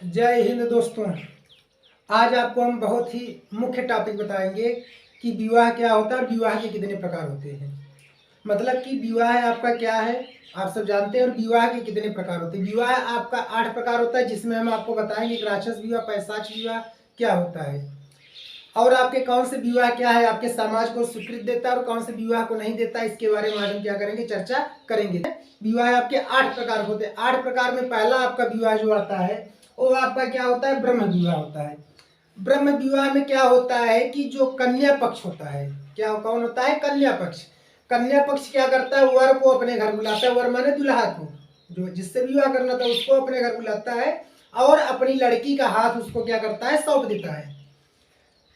जय हिंद दोस्तों। आज आपको हम बहुत ही मुख्य टॉपिक बताएंगे कि विवाह क्या होता है और विवाह के कितने प्रकार होते हैं। मतलब कि विवाह आपका क्या है आप सब जानते हैं, और विवाह के कितने प्रकार होते हैं। विवाह आपका 8 प्रकार होता है, जिसमें हम आपको बताएंगे कि राक्षस विवाह, पैशाच विवाह क्या होता है, और आपके कौन से विवाह क्या है आपके समाज को स्वीकृति देता है और कौन से विवाह को नहीं देता, इसके बारे में आज हम क्या करेंगे, चर्चा करेंगे। विवाह आपके 8 प्रकार होते हैं। 8 प्रकार में पहला आपका विवाह जो आता है वो आपका क्या होता है, ब्रह्म विवाह होता है। ब्रह्म विवाह में क्या होता है कि जो कन्या पक्ष होता है, क्या कौन होता है, कन्या पक्ष। कन्या पक्ष क्या करता है, वर को अपने घर बुलाता है, वर माने दुल्हा को, जो जिससे विवाह करना था उसको अपने घर बुलाता है और अपनी लड़की का हाथ उसको क्या करता है, सौंप देता है।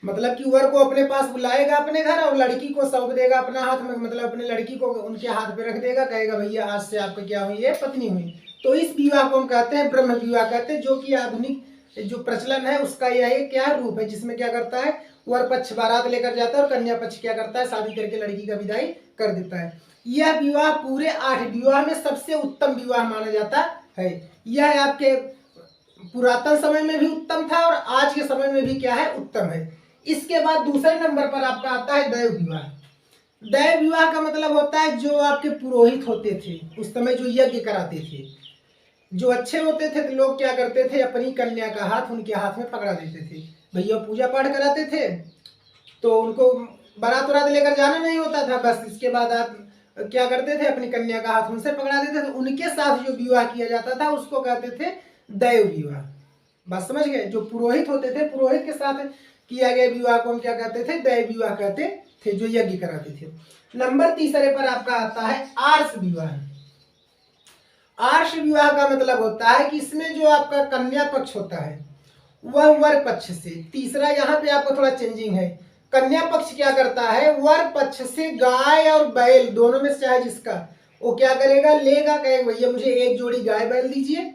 मतलब कि वर को अपने पास बुलाएगा अपने घर और लड़की को सौंप देगा अपना हाथ में, मतलब अपनी लड़की को उनके हाथ पे रख देगा, कहेगा भैया आज से आपका क्या हुई है, पत्नी हुई। तो इस विवाह को हम कहते हैं ब्रह्म विवाह कहते हैं, जो कि आधुनिक जो प्रचलन है उसका यह क्या रूप है, जिसमें क्या करता है, वर पक्ष बारात लेकर जाता है और कन्या पक्ष क्या करता है, शादी करके लड़की का विदाई कर देता है। यह विवाह पूरे 8 विवाह में सबसे उत्तम विवाह माना जाता है। यह आपके पुरातन समय में भी उत्तम था और आज के समय में भी क्या है, उत्तम है। इसके बाद दूसरे नंबर पर आपका आता है दैव विवाह। दैव विवाह का मतलब होता है जो आपके पुरोहित होते थे उस समय, जो यज्ञ कराते थे, जो अच्छे होते थे तो लोग क्या करते थे, अपनी कन्या का हाथ उनके हाथ में पकड़ा देते थे। भैया पूजा पाठ कराते थे तो उनको बारात वरात लेकर जाना नहीं होता था, बस इसके बाद आप क्या करते थे, अपनी कन्या का हाथ उनसे पकड़ा देते थे। उनके साथ जो विवाह किया जाता था उसको कहते थे दैव विवाह। बात समझ गए, जो पुरोहित होते थे पुरोहित के साथ किया गया विवाह को हम क्या कहते थे, दैव विवाह कहते थे, जो यज्ञ कराते थे। नंबर तीसरे पर आपका आता है आर्ष विवाह। आर्ष विवाह का मतलब होता है कि इसमें जो आपका कन्या पक्ष होता है वह वर पक्ष से, तीसरा यहाँ पे आपको थोड़ा चेंजिंग है, कन्या पक्ष क्या करता है, वर पक्ष से गाय और बैल दोनों में से चाहे जिसका, वो क्या करेगा, लेगा, कहेगा भैया मुझे एक जोड़ी गाय बैल दीजिए,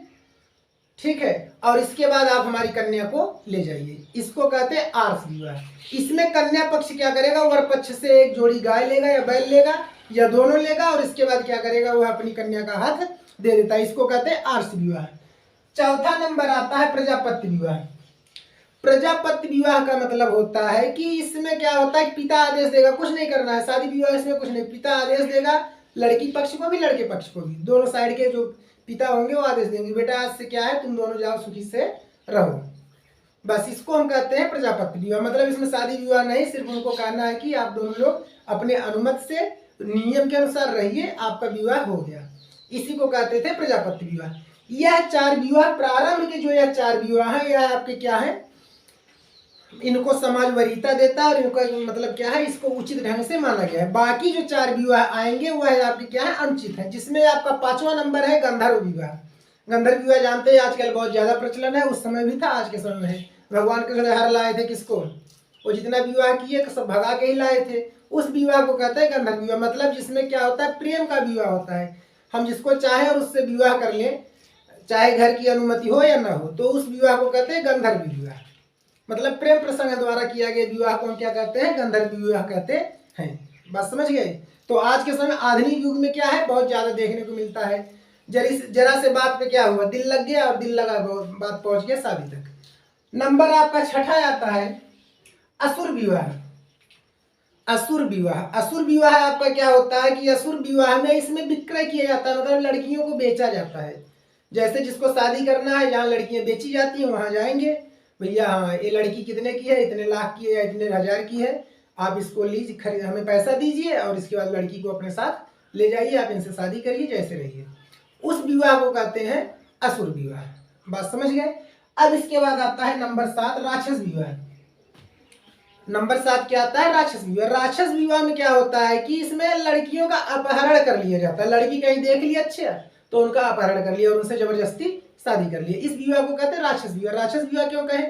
ठीक है, और इसके बाद आप हमारी कन्या को ले जाइए। इसको कहते हैं आर्ष विवाह। इसमें कन्या पक्ष क्या करेगा, वर पक्ष से एक जोड़ी गाय लेगा या बैल लेगा या दोनों लेगा, और इसके बाद क्या करेगा, वह अपनी कन्या का हाथ दे देता है। इसको कहते हैं आर्ष विवाह। चौथा नंबर आता है प्रजापत्य विवाह। प्रजापत्य विवाह का मतलब होता है कि इसमें क्या होता है, पिता आदेश देगा, कुछ नहीं करना है, शादी विवाह इसमें कुछ नहीं, पिता आदेश देगा लड़की पक्ष को भी लड़के पक्ष को भी, दोनों साइड के जो पिता होंगे वो आदेश देंगे, बेटा आज से क्या है, तुम दोनों जाओ सुखी से रहो। बस इसको हम कहते हैं प्रजापत्य विवाह। मतलब इसमें शादी विवाह नहीं, सिर्फ उनको कहना है कि आप दोनों लोग अपने अनुमति से नियम के अनुसार रहिए, आपका विवाह हो गया। इसी को कहते थे प्रजापत्य विवाह। यह 4 विवाह प्रारंभ के जो यह 4 विवाह है, यह आपके क्या है, इनको समाज वरीयता देता है और इनका मतलब क्या है, इसको उचित ढंग से माना गया है। बाकी जो 4 विवाह आएंगे वह आपके क्या है, अनुचित है, जिसमें आपका 5वां नंबर है गंधर्व विवाह। गंधर्व विवाह जानते हैं आजकल बहुत ज्यादा प्रचलन है, उस समय भी था आज के समय में है। भगवान कृष्ण हर लाए थे किसको, वो जितना विवाह किए सब भगा के ही लाए थे, उस विवाह को कहते हैं गंधर्व विवाह। मतलब जिसमें क्या होता है, प्रेम का विवाह होता है, हम जिसको चाहे और उससे विवाह कर लें, चाहे घर की अनुमति हो या ना हो, तो उस विवाह को कहते हैं गंधर्व विवाह। मतलब प्रेम प्रसंग द्वारा किया गया विवाह को हम क्या कहते हैं, गंधर्व विवाह कहते हैं। बात समझ गए। तो आज के समय आधुनिक युग में क्या है, बहुत ज्यादा देखने को मिलता है, जरा से बात पे क्या हुआ, दिल लग गया और दिल लगा बात पहुंच गया शादी तक। नंबर आपका 6ठा आता है असुर विवाह। असुर विवाह, असुर विवाह आपका क्या होता है कि असुर विवाह में इसमें विक्रय किया जाता है, मतलब लड़कियों को बेचा जाता है। जैसे जिसको शादी करना है, जहाँ लड़कियां बेची जाती हैं वहां जाएंगे, भैया हाँ ये लड़की कितने की है, इतने लाख की है या इतने हजार की है, आप इसको लीजिए, खरीद हमें पैसा दीजिए और इसके बाद लड़की को अपने साथ ले जाइए, आप इनसे शादी करिए, जैसे रहिए। उस विवाह को कहते हैं असुर विवाह। बात समझ गए। अब इसके बाद आता है नंबर 7 राक्षस विवाह। नंबर 7 क्या आता है, राक्षस विवाह। राक्षस विवाह में क्या होता है कि इसमें लड़कियों का अपहरण कर लिया जाता है, लड़की कहीं देख ली अच्छा तो उनका अपहरण कर लिया और उनसे जबरदस्ती शादी कर ली। इस विवाह को कहते हैं राक्षस विवाह। राक्षस विवाह क्यों कहे,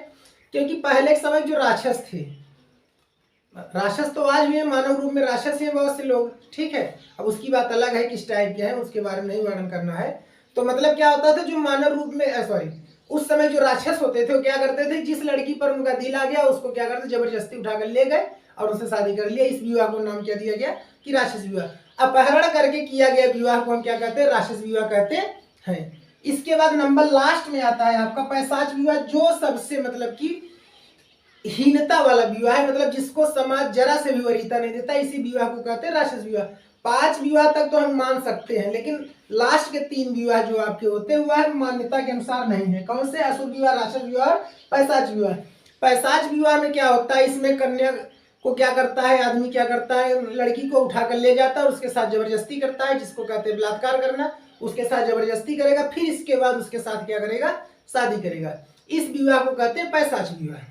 क्योंकि पहले के समय जो राक्षस थे, राक्षस तो आज भी है, मानव रूप में राक्षस हैं बहुत से लोग, ठीक है, अब उसकी बात अलग है किस टाइप के हैं, उसके बारे में नहीं वर्णन करना है। तो मतलब क्या होता था, जो मानव रूप में सॉरी उस समय जो राक्षस होते थे वो क्या करते थे, जिस लड़की पर उनका दिल आ गया उसको क्या करते, जबरदस्ती उठाकर ले गए और उससे शादी कर लिया। इस विवाह को नाम क्या दिया गया कि राक्षस विवाह। अपहरण करके किया गया विवाह को हम क्या कहते हैं, राक्षस विवाह कहते हैं। इसके बाद नंबर लास्ट में आता है आपका पैशाच विवाह, जो सबसे मतलब कि हीनता वाला विवाह है, मतलब जिसको समाज जरा से भी वरीयता नहीं देता, इसी विवाह को कहते हैं राक्षस विवाह। 5 विवाह तक तो हम मान सकते हैं, लेकिन लास्ट के 3 विवाह जो आपके होते हैं वह मान्यता के अनुसार नहीं है। कौन से? असुर विवाह, राक्षस विवाह, पैशाच विवाह। पैशाच विवाह में क्या होता है, इसमें कन्या को क्या करता है आदमी, क्या करता है, लड़की को उठाकर ले जाता है, उसके साथ जबरदस्ती करता है, जिसको कहते हैं बलात्कार करना। उसके साथ जबरदस्ती करेगा, फिर इसके बाद उसके साथ क्या करेगा, शादी करेगा। इस विवाह को कहते हैं पैशाच विवाह।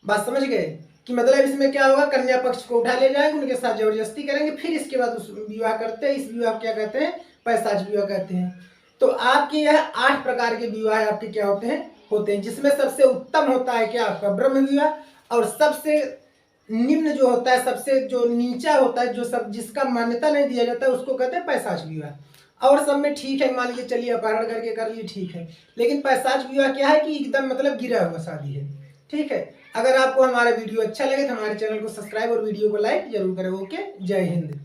बात समझ गए कि मतलब इसमें क्या होगा, कन्या पक्ष को उठा ले जाएंगे, उनके साथ जबरदस्ती करेंगे, फिर इसके बाद उस विवाह करते हैं। इस विवाह को क्या कहते हैं, पैशाच विवाह कहते हैं। तो आपके यह 8 प्रकार के विवाह आपके क्या होते हैं, जिसमें सबसे उत्तम होता है क्या, आपका ब्रह्म विवाह। और सबसे निम्न जो होता है, सबसे जो नीचा होता है, जो सब जिसका मान्यता नहीं दिया जाता है, उसको कहते हैं पैशाच विवाह। और सब में ठीक है, मान लीजिए चलिए अपहरण करके कर लिए, ठीक है, लेकिन पैशाच विवाह क्या है कि एकदम मतलब गिरा हुआ शादी है। ठीक है, अगर आपको हमारा वीडियो अच्छा लगे तो हमारे चैनल को सब्सक्राइब और वीडियो को लाइक जरूर करें। ओके, जय हिंद।